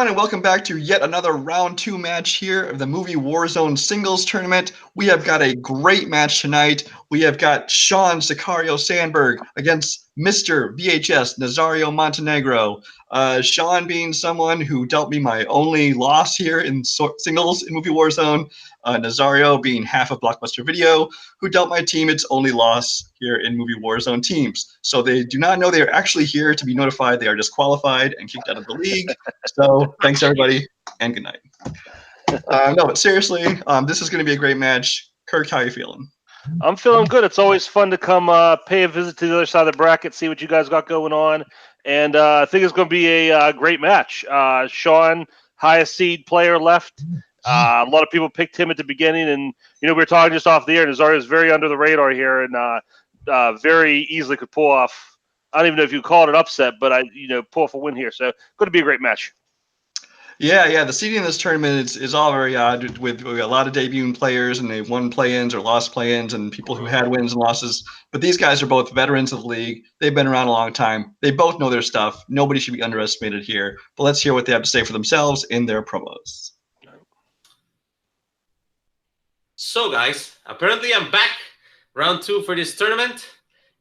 and welcome back to yet another round 2 match here of the movie Warzone singles tournament. We have got a great match tonight. We have got Sean Sicario Sandberg against Mr. VHS Nazario Montenegro. Sean being someone who dealt me my only loss here in singles in movie Warzone. Nazario being half of Blockbuster Video, who dealt my team its only loss here in movie Warzone teams. So they do not know they are actually here to be notified they are disqualified and kicked out of the league. So thanks everybody and good night. No, but seriously, this is going to be a great match. Kirk, how are you feeling? I'm feeling good. It's always fun to come pay a visit to the other side of the bracket, see what you guys got going on, and I think it's going to be a great match. Sean, highest seed player left. A lot of people picked him at the beginning, and we were talking just off the air. Nazario is very under the radar here, and very easily could pull off. I don't even know if you call it an upset, but pull off a win here. So, going to be a great match. Yeah. The seeding in this tournament is all very odd with a lot of debuting players, and they've won play-ins or lost play-ins, and people who had wins and losses. But these guys are both veterans of the league. They've been around a long time. They both know their stuff. Nobody should be underestimated here. But let's hear what they have to say for themselves in their promos. So guys, apparently I'm back, round 2 for this tournament,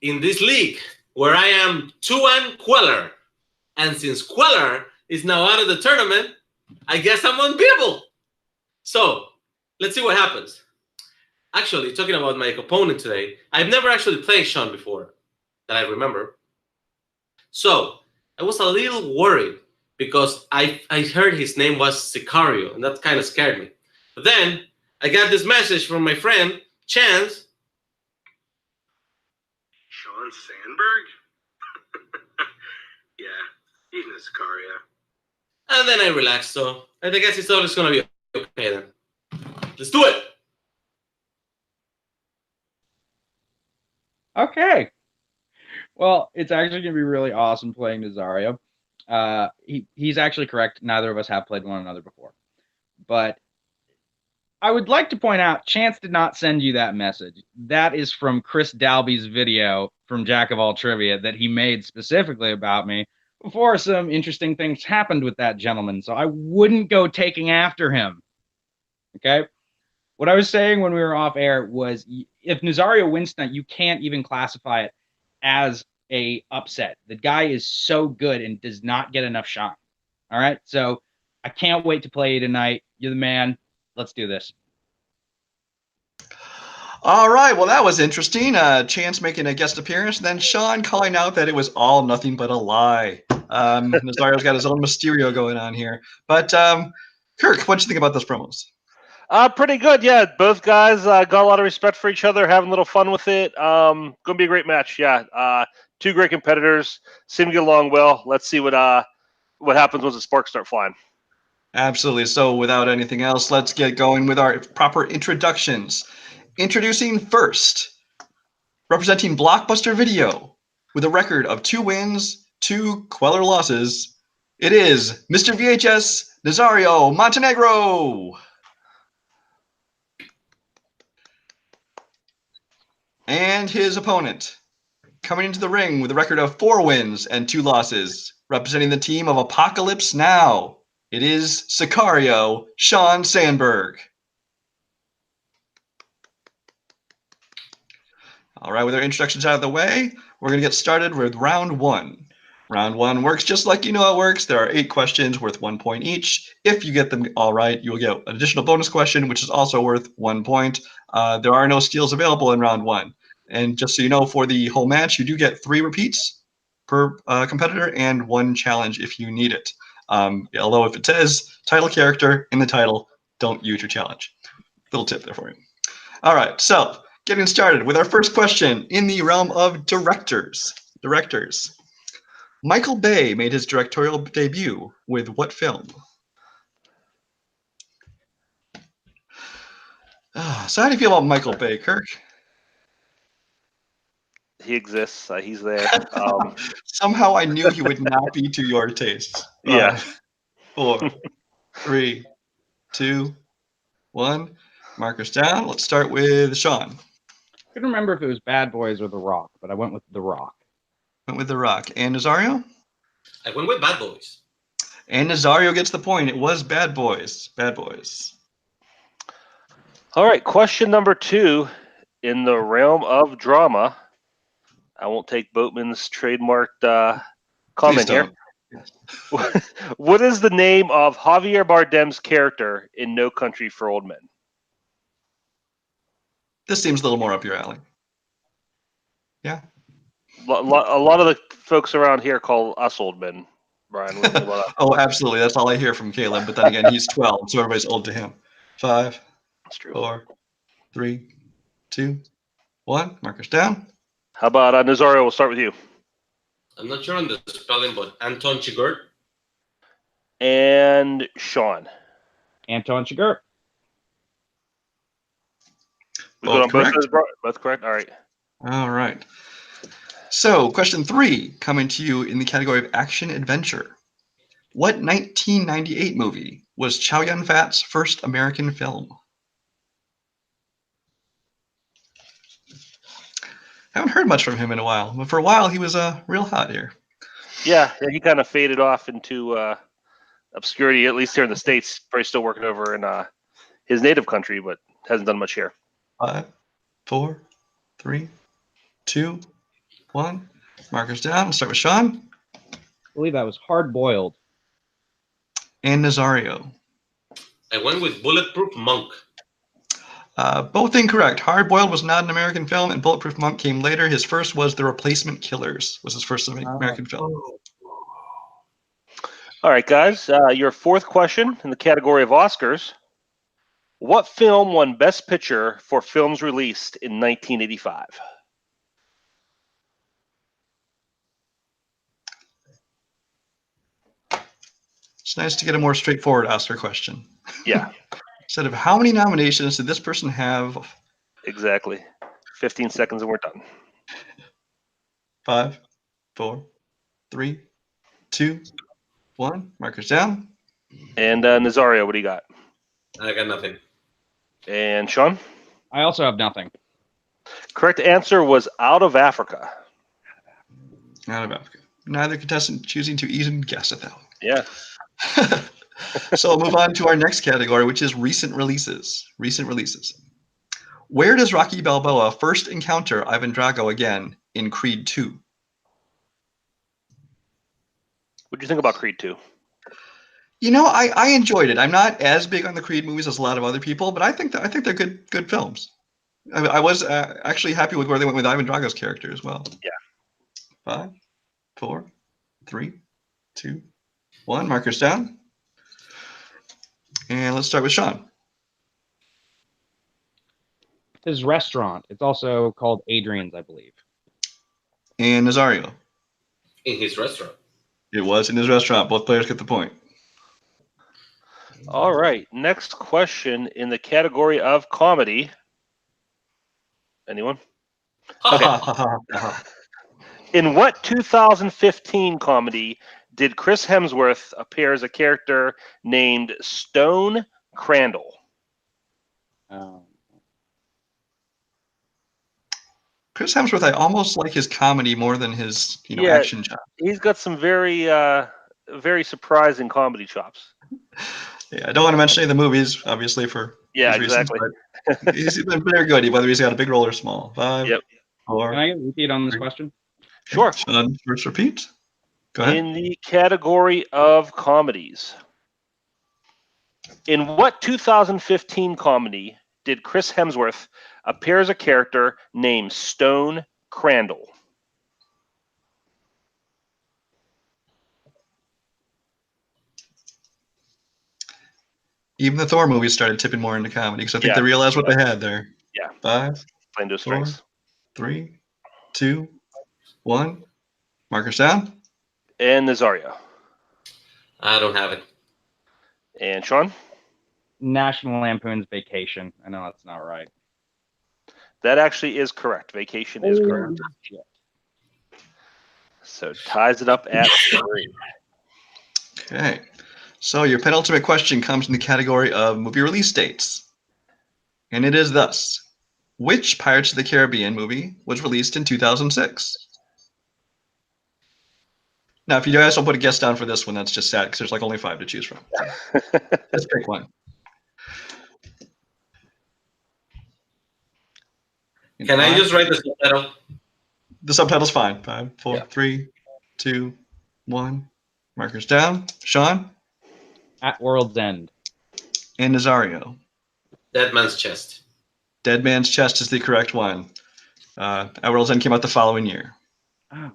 in this league, where I am 2-1 Queller. And since Queller is now out of the tournament, I guess I'm unbeatable. So, let's see what happens. Actually, talking about my opponent today, I've never actually played Sean before, that I remember. So, I was a little worried, because I heard his name was Sicario, and that kind of scared me. But then, I got this message from my friend, Chance. Sean Sandberg? Yeah, he's in Sicario. And then I relaxed, so I guess it's always going to be okay then. Let's do it! Okay. Well, it's actually going to be really awesome playing Nazario. He's actually correct. Neither of us have played one another before. But I would like to point out, Chance did not send you that message. That is from Chris Dalby's video from Jack of All Trivia that he made specifically about me before some interesting things happened with that gentleman. So I wouldn't go taking after him. Okay? What I was saying when we were off air was if Nazario wins tonight, you can't even classify it as a upset. The guy is so good and does not get enough shine. All right? So I can't wait to play you tonight. You're the man. Let's do this. All right, well, that was interesting. Chance making a guest appearance, and then Sean calling out that it was all nothing but a lie. Nazario's got his own Mysterio going on here. But, Kirk, what'd you think about those promos? Pretty good, yeah. Both guys got a lot of respect for each other, having a little fun with it. Going to be a great match, yeah. Two great competitors, seem to get along well. Let's see what happens once the sparks start flying. Absolutely. So without anything else, let's get going with our proper introductions. Introducing first, representing Blockbuster Video with a record of 2 wins, 2 Queller losses, it is Mr. VHS Nazario Montenegro. And his opponent, coming into the ring with a record of 4 wins and 2 losses, representing the team of Apocalypse Now. It is Sicario, Sean Sandberg. All right, with our introductions out of the way, we're going to get started with round 1. Round 1 works just like you know how it works. There are 8 questions worth 1 point each. If you get them all right, you will get an additional bonus question, which is also worth 1 point. There are no steals available in round 1. And just so you know, for the whole match, you do get 3 repeats per competitor and 1 challenge if you need it. Although if it says title character in the title, don't use your challenge. Little tip there for you. All right, so getting started with our first question in the realm of directors. Michael Bay made his directorial debut with what film? So how do you feel about Michael Bay, Kirk? He exists. He's there. Somehow I knew he would not be to your taste. Yeah. 4, 3, 2, 1. Markers down. Let's start with Sean. I couldn't remember if it was Bad Boys or The Rock, but I went with The Rock. Went with The Rock. And Nazario? I went with Bad Boys. And Nazario gets the point. It was Bad Boys. Bad Boys. All right, question number 2. In the realm of drama, I won't take Boatman's trademarked comment here. Yes. What is the name of Javier Bardem's character in No Country for Old Men? This seems a little more up your alley. Yeah. A lot of the folks around here call us old men, Brian. What do you think about that? Oh, absolutely. That's all I hear from Caleb. But then again, he's 12, so everybody's old to him. 5, That's true. 4, 3, 2, 1. Markers down. How about Nazario? We'll start with you. I'm not sure on the spelling, but Anton Chigurh. And Sean. Anton Chigurh. We good on both correct. of those, both correct? All right. All right. So, question 3, coming to you in the category of action adventure. What 1998 movie was Chow Yun-fat's first American film? Haven't heard much from him in a while, but for a while he was real hot here. Yeah, he kind of faded off into obscurity, at least here in the States. Probably still working over in his native country, but hasn't done much here. 5, 4, 3, 2, 1. Markers down. We'll start with Sean. I believe that was Hard Boiled. And Nazario. I went with Bulletproof Monk. Both incorrect. Hard Boiled was not an American film, and Bulletproof Monk came later. His first was The Replacement Killers, was his first American film. All right, guys. Your fourth question in the category of Oscars. What film won Best Picture for films released in 1985? It's nice to get a more straightforward Oscar question. Yeah. Instead of how many nominations did this person have? Exactly. 15 seconds and we're done. 5, 4, 3, 2, 1. Markers down. And Nazario, what do you got? I got nothing. And Sean? I also have nothing. Correct answer was Out of Africa. Out of Africa. Neither contestant choosing to even guess at that one. Yeah. So we'll move on to our next category, which is recent releases. Recent releases. Where does Rocky Balboa first encounter Ivan Drago again in Creed 2? What'd you think about Creed 2? You know, I enjoyed it. I'm not as big on the Creed movies as a lot of other people, but I think they're good films. I was actually happy with where they went with Ivan Drago's character as well. Yeah. 5, 4, 3, 2, 1. Markers down. And let's start with Sean. His restaurant. It's also called Adrian's, I believe. And Nazario. In his restaurant. It was in his restaurant. Both players get the point. All right. Next question in the category of comedy. Anyone? Okay. In what 2015 comedy did Chris Hemsworth appear as a character named Stone Crandall? Chris Hemsworth, I almost like his comedy more than his action job. He's got some very surprising comedy chops. Yeah, I don't want to mention any of the movies, obviously, for exactly. Reasons, but he's been very good, whether he's got a big role or small. 5, 4. Can I get a repeat on this question? Sure. Sean, first repeat. Go ahead. In the category of comedies, in what 2015 comedy did Chris Hemsworth appear as a character named Stone Crandall? Even the Thor movies started tipping more into comedy because I think they realized what they had there. Yeah. 5, Playing to 4, strengths. 3, 2, 1. Markers down. And Nazario. I don't have it. And Sean? National Lampoon's Vacation. I know that's not right. That actually is correct. Vacation is correct. Shit. So ties it up at 3. Okay. So your penultimate question comes in the category of movie release dates. And it is thus. Which Pirates of the Caribbean movie was released in 2006? Now, if you guys don't put a guess down for this one, that's just sad because there's like only 5 to choose from. Let's pick one. Can I just write the subtitle? The subtitle's fine. 5, 4, Yeah. 3, 2, 1. Markers down. Sean At World's End. and Nazario. Dead Man's Chest. Dead Man's Chest is the correct one. At World's End came out the following year. Oh,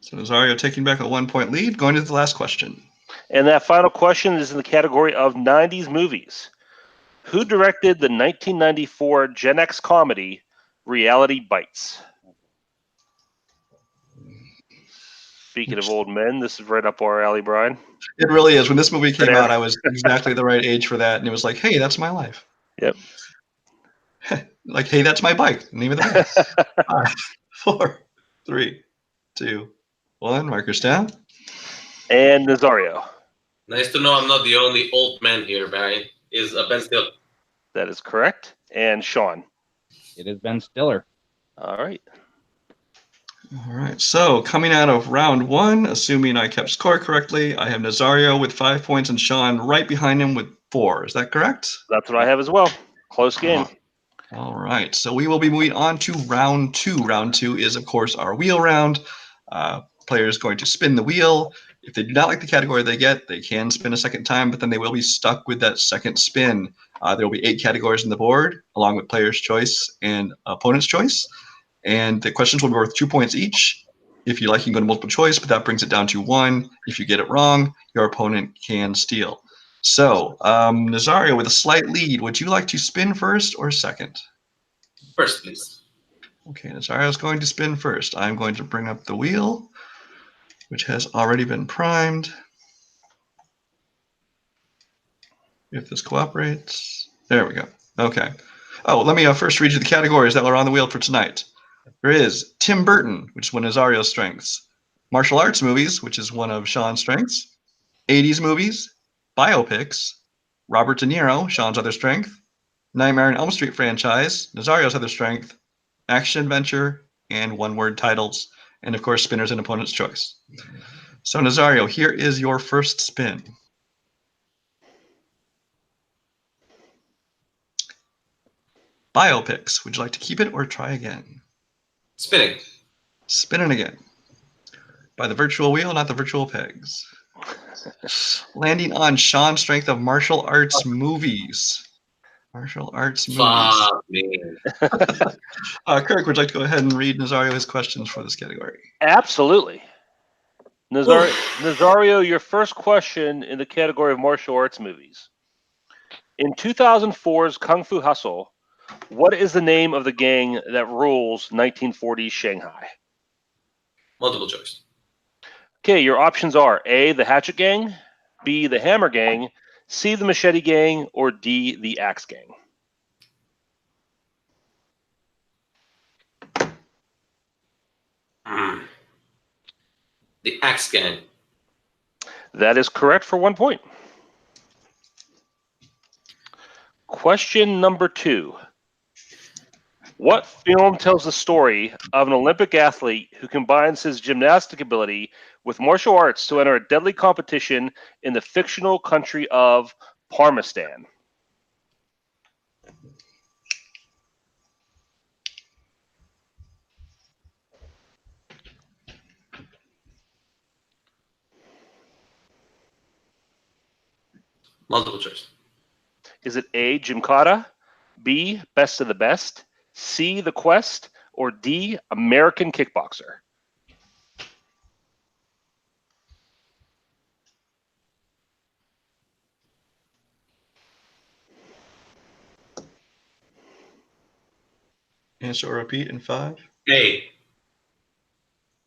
So Nazario taking back a 1-point lead. Going to the last question. And that final question is in the category of 90s movies. Who directed the 1994 Gen X comedy Reality Bites? Speaking of old men, this is right up our alley, Brian. It really is. When this movie came out, I was exactly the right age for that, and it was like, hey, that's my life. Yep. Like, hey, that's my bike. Name of the movie. 5, 4, 3, 2, 1. Markers down. And Nazario. Nice to know I'm not the only old man here, Barry. Is Ben Stiller. That is correct. And Sean. it is Ben Stiller. All right. All right. So coming out of round 1, assuming I kept score correctly, I have Nazario with 5 points and Sean right behind him with 4. Is that correct? That's what I have as well. Close game. All right. So we will be moving on to round 2. Round 2 is, of course, our wheel round. Players going to spin the wheel. If they do not like the category they get, they can spin a second time, but then they will be stuck with that second spin. There will be 8 categories on the board, along with player's choice and opponent's choice. And the questions will be worth 2 points each. If you like, you can go to multiple choice, but that brings it down to 1. If you get it wrong, your opponent can steal. So, Nazario, with a slight lead, would you like to spin first or second? First, please. Okay, Nazario's going to spin first. I'm going to bring up the wheel, which has already been primed. If this cooperates. There we go. Okay. Oh, let me first read you the categories that are on the wheel for tonight. There is Tim Burton, which is one of Nazario's strengths. Martial arts movies, which is one of Sean's strengths. 80s movies. Biopics. Robert De Niro, Sean's other strength. Nightmare on Elm Street franchise, Nazario's other strength. Action adventure, and one-word titles. And, of course, spinners and opponent's choice. So, Nazario, here is your first spin. Biopics. Would you like to keep it or try again? Spinning. Spinning again. By the virtual wheel, not the virtual pegs. Landing on Sean's strength of martial arts movies. Martial arts movies. Fuck me. Kirk, would you like to go ahead and read Nazario's questions for this category? Absolutely. Nazario, your first question in the category of martial arts movies. In 2004's Kung Fu Hustle, what is the name of the gang that rules 1940s Shanghai? Multiple choice. Okay, your options are A, the Hatchet Gang, B, the Hammer Gang, C, the Machete Gang, or D, the Axe Gang. The Axe Gang. That is correct for 1 point. Question number 2. What film tells the story of an Olympic athlete who combines his gymnastic ability with martial arts to enter a deadly competition in the fictional country of Parmistan? Multiple choice. Is it A, Gymkhana, B, Best of the Best, C, The Quest, or D, American Kickboxer? Answer or repeat in 5. A. Did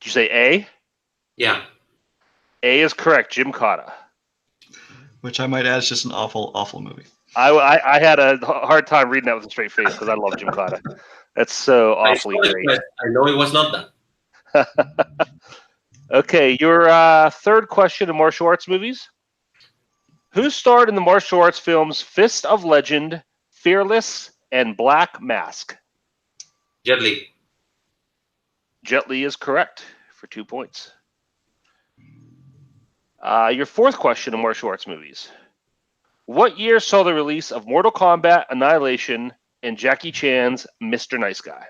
you say A? Yeah. A is correct, Gymkhana. Which I might add is just an awful, awful movie. I had a hard time reading that with a straight face because I love Gymkhana. That's so awfully great. I know it was not that. Okay, your third question in martial arts movies. Who starred in the martial arts films Fist of Legend, Fearless, and Black Mask? Jet Li. Jet Li is correct for 2 points. Your fourth question in martial arts movies. What year saw the release of Mortal Kombat Annihilation and Jackie Chan's Mr. Nice Guy?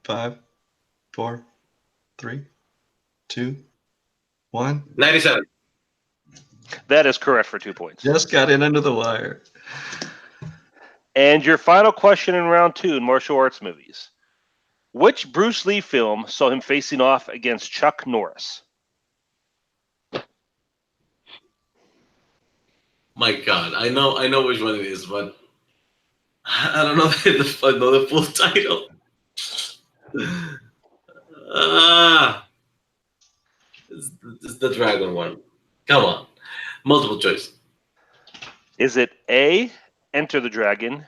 Five, 4, 3, 2, 1. 97. That is correct for 2 points. Just got in under the wire. And your final question in round 2 in martial arts movies. Which Bruce Lee film saw him facing off against Chuck Norris? My God, I know which one it is, but I don't know the full title. It's the dragon one. Come on. Multiple choice. Is it A, Enter the Dragon,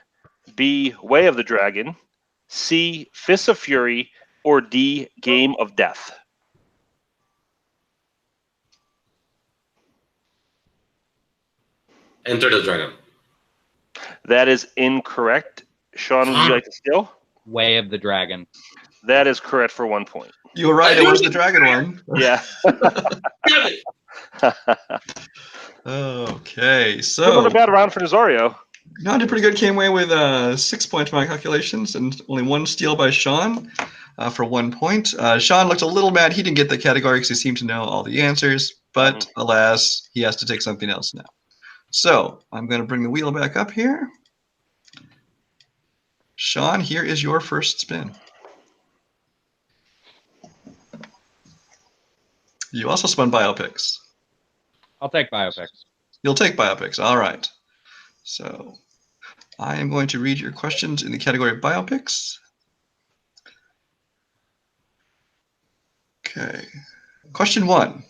B, Way of the Dragon, C, Fists of Fury, or D, Game of Death? Enter the Dragon. That is incorrect. Sean, would you like to steal? Way of the Dragon. That is correct for 1 point. You were right. It was the dragon one. Yeah. Damn it! Okay, Not so a bad round for Nazario. no, did pretty good. Came away with 6 points by my calculations, and only 1 steal by Sean for 1 point. Sean looked a little mad. He didn't get the category because he seemed to know all the answers, but alas, he has to take something else now. So I'm going to bring the wheel back up here. Sean, here is your first spin. You also spun biopics. I'll take biopics. You'll take biopics. All right. So I am going to read your questions in the category of biopics. Okay. Question 1.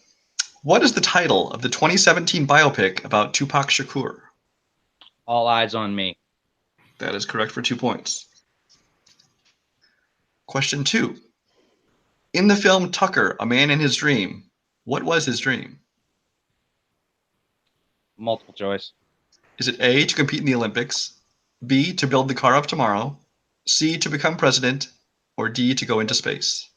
What is the title of the 2017 biopic about Tupac Shakur? All Eyes on Me. That is correct for 2 points. Question 2. In the film Tucker, A Man in His Dream, what was his dream? Multiple choice. Is it A, to compete in the Olympics, B, to build the car of tomorrow, C, to become president, or D, to go into space?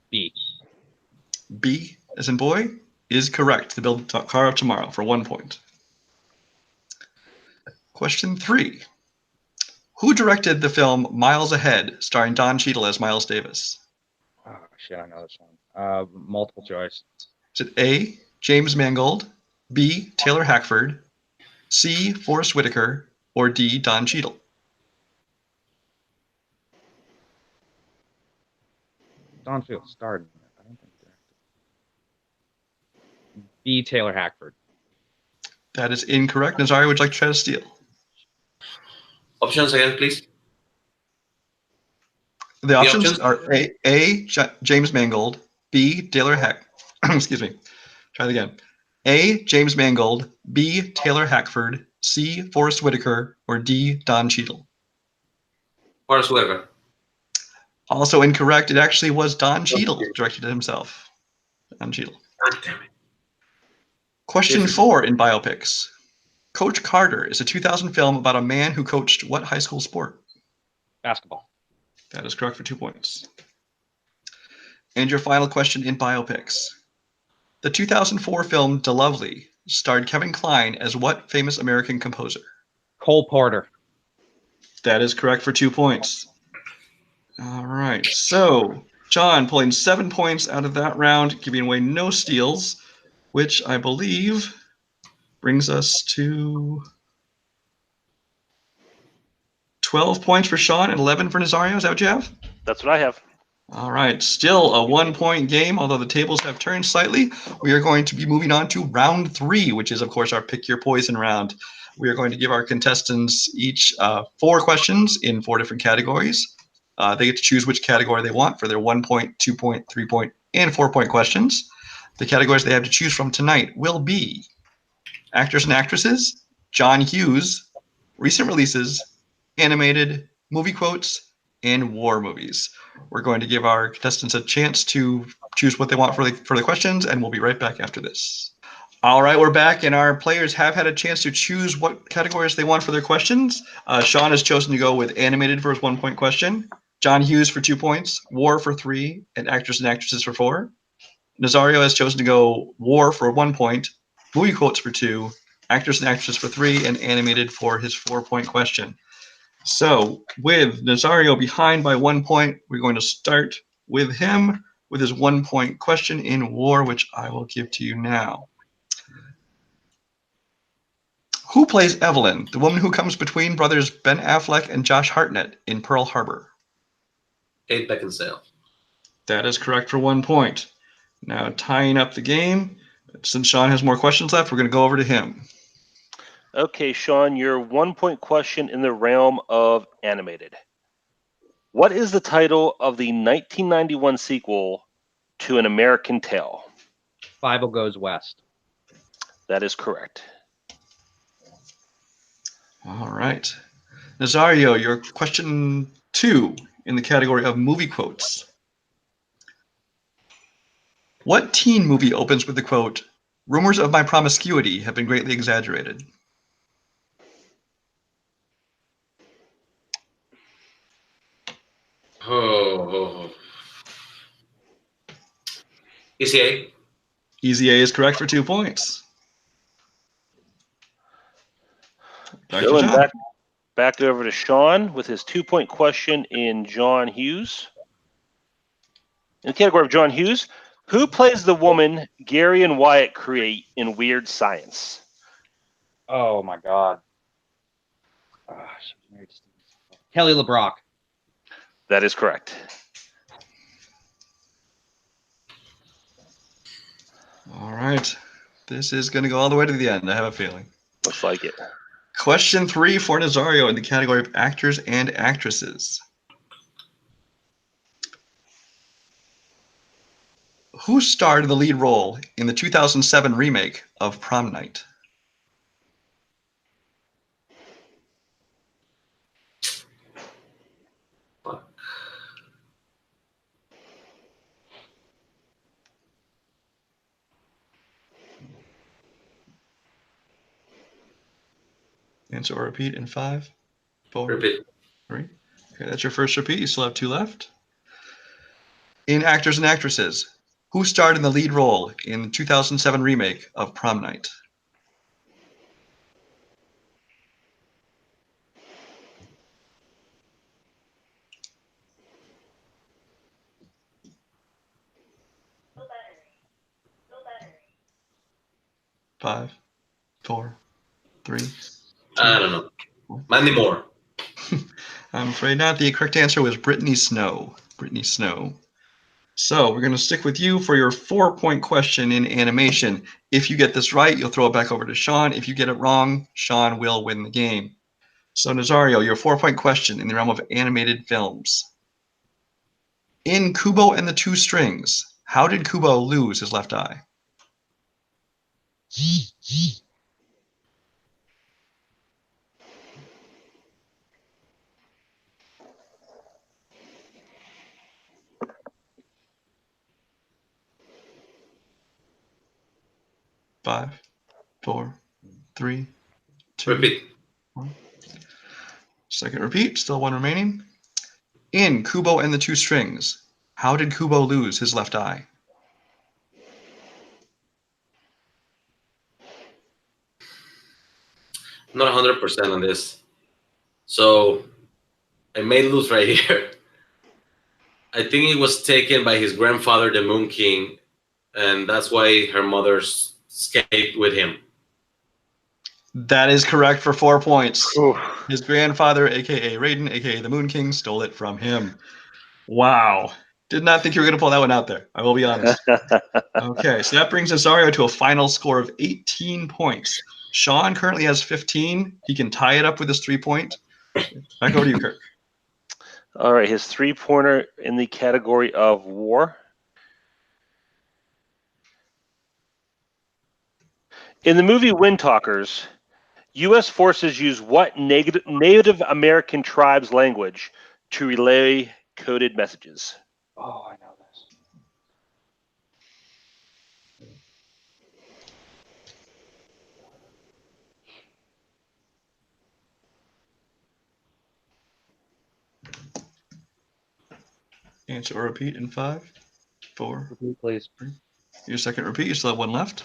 B. B, as in boy, is correct. To build the car of tomorrow for 1 point. Question 3. Who directed the film Miles Ahead, starring Don Cheadle as Miles Davis? Oh, shit, I know this one. Multiple choice. Is it A, James Mangold, B, Taylor Hackford, C, Forrest Whitaker, or D, Don Cheadle? Don Field starred in it. I don't think directed. B, Taylor Hackford. That is incorrect. Nazario, would you like to try to steal? Options again, please. The options are A, James Mangold, B, Taylor excuse me. Try it again. A, James Mangold, B, Taylor Hackford, C, Forrest Whitaker, or D, Don Cheadle. Forrest Whitaker. Also incorrect. It actually was Don Cheadle directed it himself. Don Cheadle. God damn it. Question 4 in biopics. Coach Carter is a 2000 film about a man who coached what high school sport? Basketball. That is correct for 2 points. And your final question in biopics. The 2004 film DeLovely starred Kevin Kline as what famous American composer? Cole Porter. That is correct for 2 points. All right. So, John pulling 7 points out of that round, giving away no steals, which I believe brings us to 12 points for Sean and 11 for Nazario. Is that what you have? That's what I have. All right. Still a 1 point game, although the tables have turned slightly. We are going to be moving on to round 3, which is, of course, our Pick Your Poison round. We are going to give our contestants each 4 questions in 4 different categories. They get to choose which category they want for their 1 point, 2 point, 3 point, and 4 point questions. The categories they have to choose from tonight will be actors and actresses, John Hughes, recent releases, animated, movie quotes, and war movies. We're going to give our contestants a chance to choose what they want for the questions, and we'll be right back after this. All right, we're back, and our players have had a chance to choose what categories they want for their questions. Sean has chosen to go with animated for his 1 point question, John Hughes for 2 points, war for 3, and actors and actresses for 4. Nazario has chosen to go war for 1 point, movie quotes for 2, actors and actresses for 3, and animated for his 4 point question. So with Nazario behind by 1 point, we're going to start with him with his 1 point question in war, which I will give to you now. Who plays Evelyn, the woman who comes between brothers Ben Affleck and Josh Hartnett in Pearl Harbor? Kate Beckinsale. That is correct for 1 point. Now tying up the game, since Sean has more questions left, we're going to go over to him. Okay, Sean, your 1 point question in the realm of animated. What is the title of the 1991 sequel to An American Tail? Bible Goes West. That is correct. All right. Nazario, your question 2 in the category of movie quotes. What teen movie opens with the quote, "Rumors of my promiscuity have been greatly exaggerated"? Oh. Easy A. Easy A is correct for 2 points. Back to Going John. back over to Sean with his 2 point question in John Hughes. In the category of John Hughes, who plays the woman Gary and Wyatt create in Weird Science? Oh my God. Kelly LeBrock. That is correct. All right. This is going to go all the way to the end, I have a feeling. Looks like it. Question 3 for Nazario in the category of actors and actresses. Who starred in the lead role in the 2007 remake of Prom Night? Answer or repeat in 5, 4, Repeat. 3. Okay, that's your first repeat. You still have 2 left. In actors and actresses, who starred in the lead role in the 2007 remake of Prom Night? Five, 4, 3. 2. I don't know. Mandy Moore. I'm afraid not. The correct answer was Brittany Snow. Brittany Snow. So we're going to stick with you for your 4 point question in animation. If you get this right, you'll throw it back over to Sean. If you get it wrong, Sean will win the game. So Nazario, your 4 point question in the realm of animated films. In Kubo and the Two Strings, how did Kubo lose his left eye? Five, 4, 3, 2. Repeat. 1. Second repeat, still 1 remaining. In Kubo and the Two Strings, how did Kubo lose his left eye? I'm not 100% on this. So I may lose right here. I think it was taken by his grandfather, the Moon King, and that's why her mother escaped with him. That is correct for 4 points. Oof. His grandfather, a.k.a. Raiden, a.k.a. the Moon King, stole it from him. Wow. Did not think you were going to pull that one out there. I will be honest. Okay, so that brings Nazario to a final score of 18 points. Sean currently has 15. He can tie it up with his 3 point. Back over to you, Kirk. All right, his 3-pointer in the category of war. In the movie Wind Talkers, U.S. forces use what Native American tribe's language to relay coded messages? Oh, I know this. Answer or repeat in 5, 4. Repeat, please. Your second repeat. You still have one left.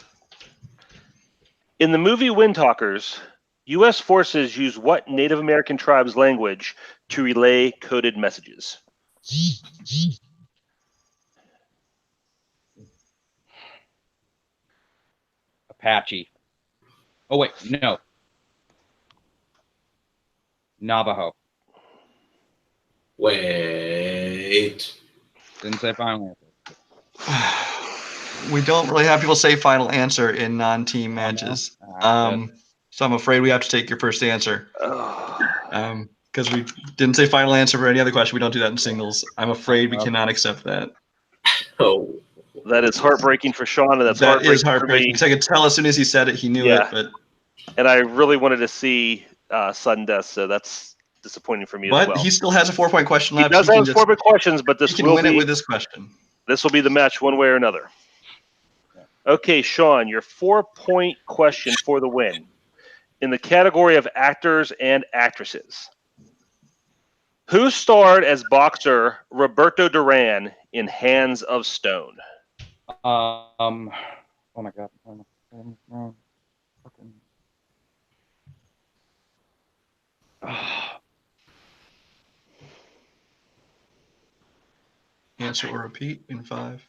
In the movie Windtalkers, U.S. forces use what Native American tribe's language to relay coded messages? Apache. Oh, wait. No. Navajo. Wait. Didn't say final answer. We don't really have people say final answer in non-team matches. So I'm afraid we have to take your first answer. Because we didn't say final answer for any other question. We don't do that in singles. I'm afraid we cannot accept that. Oh. That is heartbreaking for Sean, and that's That is heartbreaking for heartbreaking. me. Because I could tell as soon as he said it, he knew it. But and I really wanted to see sudden death, so that's disappointing for me as well. But he still has a 4-point question left. He does have 4-point questions, but this he can will win be it with this question. This will be the match one way or another. Okay, Sean, your 4-point question for the win. In the category of actors and actresses, who starred as boxer Roberto Duran in Hands of Stone? Oh my God. Answer or repeat in 5,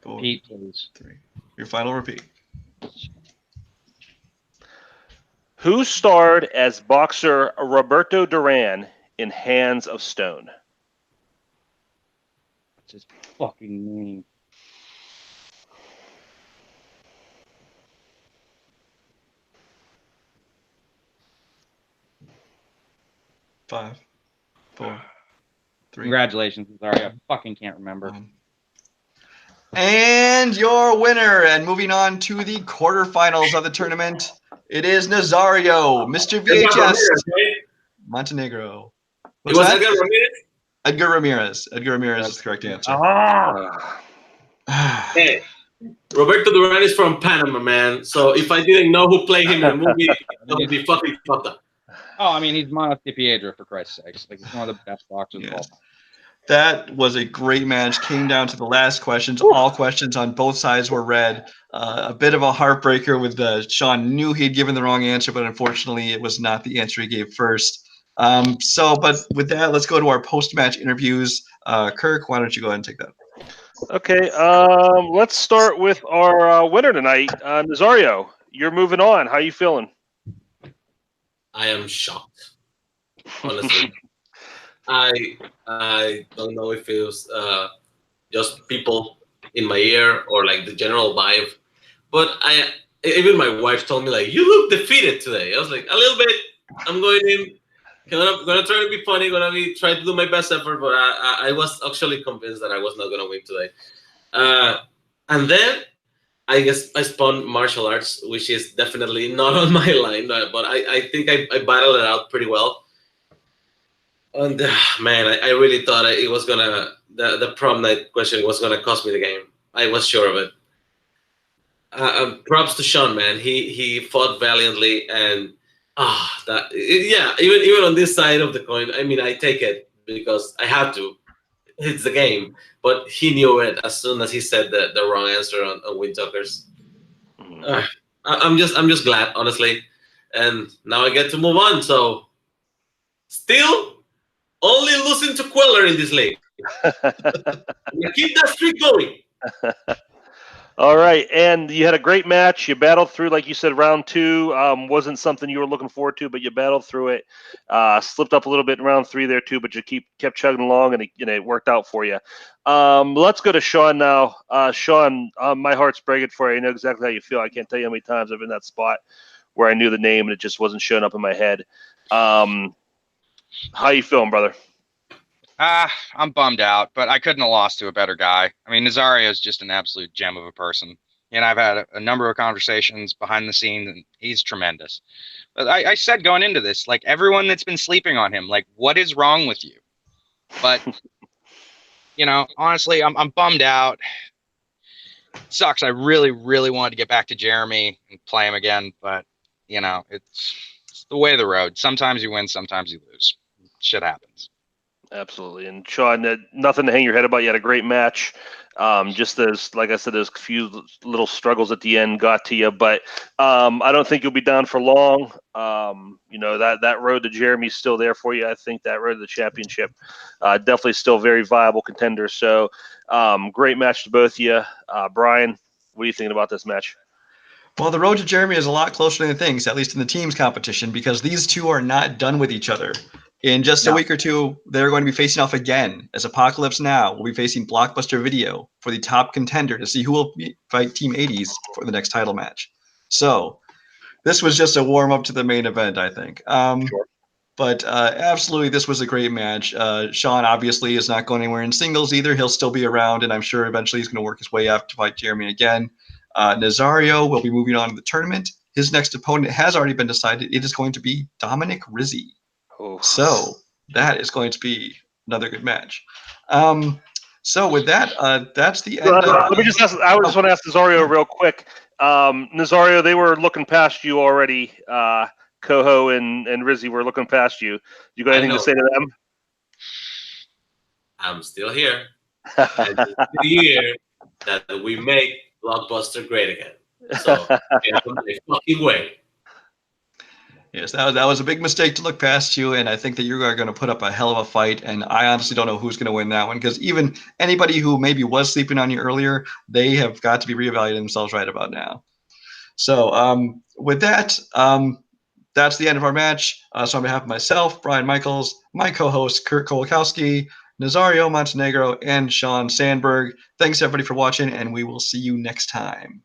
4, Repeat, please. 3. Your final repeat. Who starred as boxer Roberto Duran in Hands of Stone? What's his fucking name? Five, 4, 3. Congratulations, Nazario. I fucking can't remember. And your winner, and moving on to the quarterfinals of the tournament, it is Nazario, Mr. VHS Montenegro. What's that? Edgar Ramirez? Edgar Ramirez. Edgar Ramirez is the correct answer. Hey, Roberto Duran is from Panama, man. So if I didn't know who played him in the movie, I would be fucking fucked up. Oh, I mean, he's Manos de Piedra, for Christ's sakes. Like, he's one of the best boxers of all time. That was a great match. Came down to the last questions. All questions on both sides were read. A bit of a heartbreaker with Sean knew he'd given the wrong answer, but unfortunately it was not the answer he gave first. But with that, let's go to our post-match interviews. Kirk, why don't you go ahead and take that? Okay, let's start with our winner tonight, Nazario. You're moving on. How you feeling? I am shocked, honestly. I don't know if it was just people in my ear or like the general vibe, but even my wife told me like, you look defeated today. I was like, a little bit. I'm going in, gonna try to be funny, try to do my best effort, but I was actually convinced that I was not gonna win today. And then I guess I spun martial arts, which is definitely not on my line, but I think I battled it out pretty well. And man, I really thought it was the prom night question was gonna cost me the game. I was sure of it. Props to Sean, man. He fought valiantly, and even on this side of the coin, I mean, I take it because I have to. It's the game, but he knew it as soon as he said the wrong answer on Windtalkers. I'm just glad, honestly, and now I get to move on. So still. Only losing to Queller in this league. Keep that streak going. All right, and you had a great match. You battled through, like you said, round 2 wasn't something you were looking forward to, but you battled through it. Slipped up a little bit in round 3 there too, but you kept chugging along, and it worked out for you. Let's go to Sean now. Sean, my heart's breaking for you. I know exactly how you feel. I can't tell you how many times I've been in that spot where I knew the name and it just wasn't showing up in my head. How you feeling, brother? I'm bummed out, but I couldn't have lost to a better guy. I mean, Nazario is just an absolute gem of a person. and I've had a number of conversations behind the scenes, and he's tremendous. But I said going into this, like, everyone that's been sleeping on him, like, what is wrong with you? But, you know, honestly, I'm bummed out. Sucks. I really, really wanted to get back to Jeremy and play him again, but, you know, it's the way of the road. Sometimes you win, sometimes you lose. Shit happens. Absolutely. And Sean, nothing to hang your head about. You had a great match. Just as, like I said, there's a few little struggles at the end got to you, but I don't think you'll be down for long. You know, that road to Jeremy's still there for you. I think that road to the championship, definitely still very viable contender. So great match to both of you. Brian, what are you thinking about this match? Well, the road to Jeremy is a lot closer than things, at least in the teams competition, because these two are not done with each other. In just a week or two, they're going to be facing off again, as Apocalypse Now will be facing Blockbuster Video for the top contender to see who will fight Team 80s for the next title match. So this was just a warm-up to the main event, I think. Sure. But absolutely, this was a great match. Sean obviously is not going anywhere in singles either. He'll still be around, and I'm sure eventually he's going to work his way up to fight Jeremy again. Nazario will be moving on to the tournament. His next opponent has already been decided. It is going to be Dominic Rizzi. Oh. So that is going to be another good match. So with that, that's the end. Let me just ask. I just want to ask Nazario real quick. Nazario, they were looking past you already. Koho and Rizzi were looking past you. You got anything to say to them? I'm still here. And it's the year that we make Blockbuster great again. So get them the fucking way. Yes, that was a big mistake to look past you, and I think that you are going to put up a hell of a fight, and I honestly don't know who's going to win that one, because even anybody who maybe was sleeping on you earlier, they have got to be reevaluating themselves right about now. So with that, that's the end of our match. So on behalf of myself, Brian Michaels, my co-host, Kurt Kolakowski, Nazario Montenegro, and Sean Sandberg, thanks everybody for watching, and we will see you next time.